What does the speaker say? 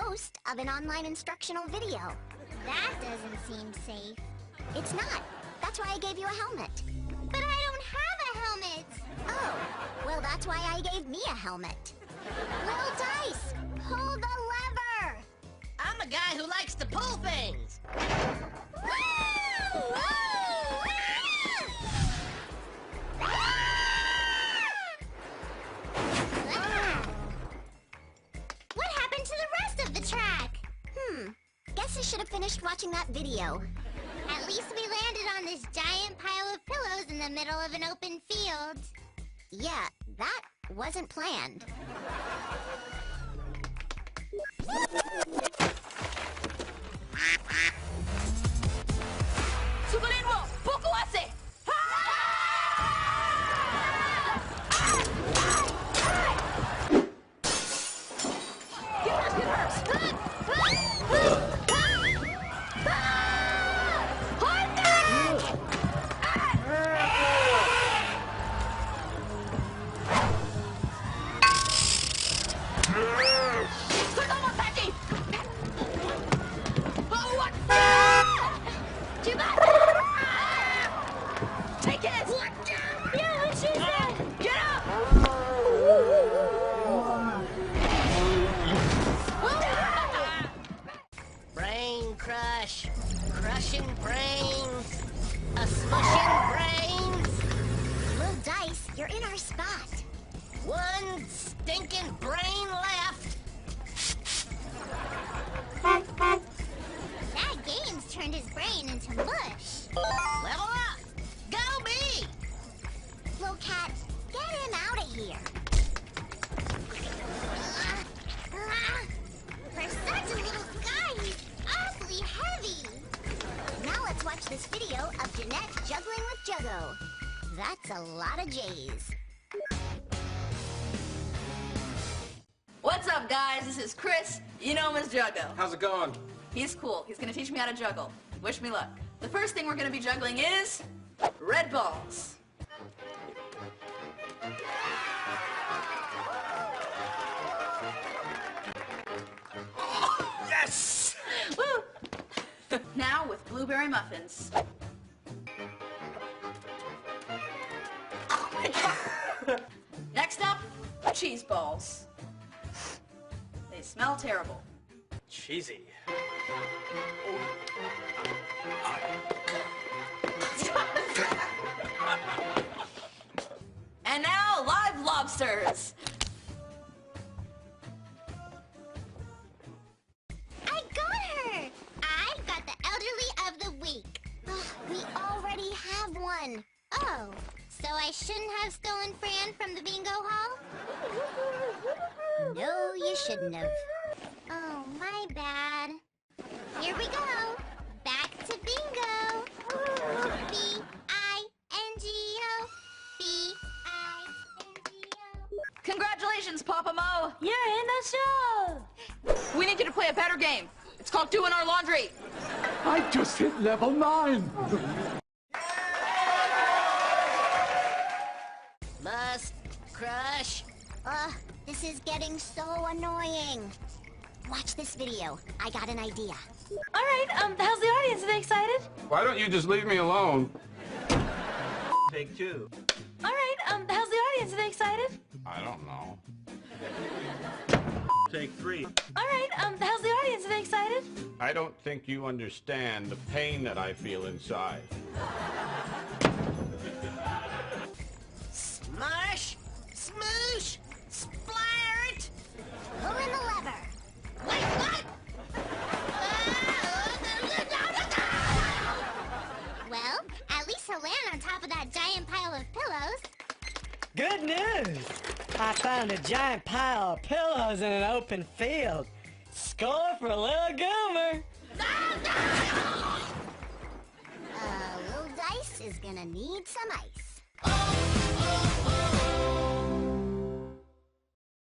most of an online instructional video. That doesn't seem safe. It's not. That's why I gave you a helmet. But I don't have a helmet! Oh, well that's why I gave me a helmet. Lil Dice, pull the lever! I'm a guy who likes to pull things. Woo! Woo! What happened to the rest of the track? Guess I should have finished watching that video. At least we landed on this giant pile of pillows in the middle of an open field. Yeah, that wasn't planned. Crushing brains, a smushing brains. Lil Dice, you're in our spot. One stinking brain left. That game's turned his brain into mush. Level up. Go me. Lil Cat, get him out of here. For such a little guy, he's awfully heavy. Now let's watch this video of Jennette juggling with Juggo. That's a lot of J's. What's up, guys? This is Chris. You know him as Juggo. How's it going? He's cool. He's gonna teach me how to juggle. Wish me luck. The first thing we're gonna be juggling is red balls. Yes! Woo! Now with blueberry muffins. Oh my God! Next up, cheese balls. They smell terrible. Cheesy. And now, live lobsters. I got her! I got the elderly of the week. We already have one. Oh, so I shouldn't have stolen Fran from the bingo hall? No, you shouldn't have. Oh, my bad. Here we go. Back to bingo. B-I-N-G-O. B-I-N-G-O. Congratulations, Papa Mo. You're in the show! We need you to play a better game. It's called Doing Our Laundry. I just hit level 9. Must crush. This is getting so annoying. Watch this video. I got an idea. All right, how's the audience? Are they excited? Why don't you just leave me alone? Take two. All right, how's the audience? Are they excited? I don't know. Take three. All right, how's the audience? Are they excited? I don't think you understand the pain that I feel inside. Smush, smoosh, splart. Pull in the lever. Wait, what? Well, at least he'll land on top of that giant pile of pillows. Good news! I found a giant pile of pillows in an open field. Score for Lil Goomer! Lil Dice is gonna need some ice.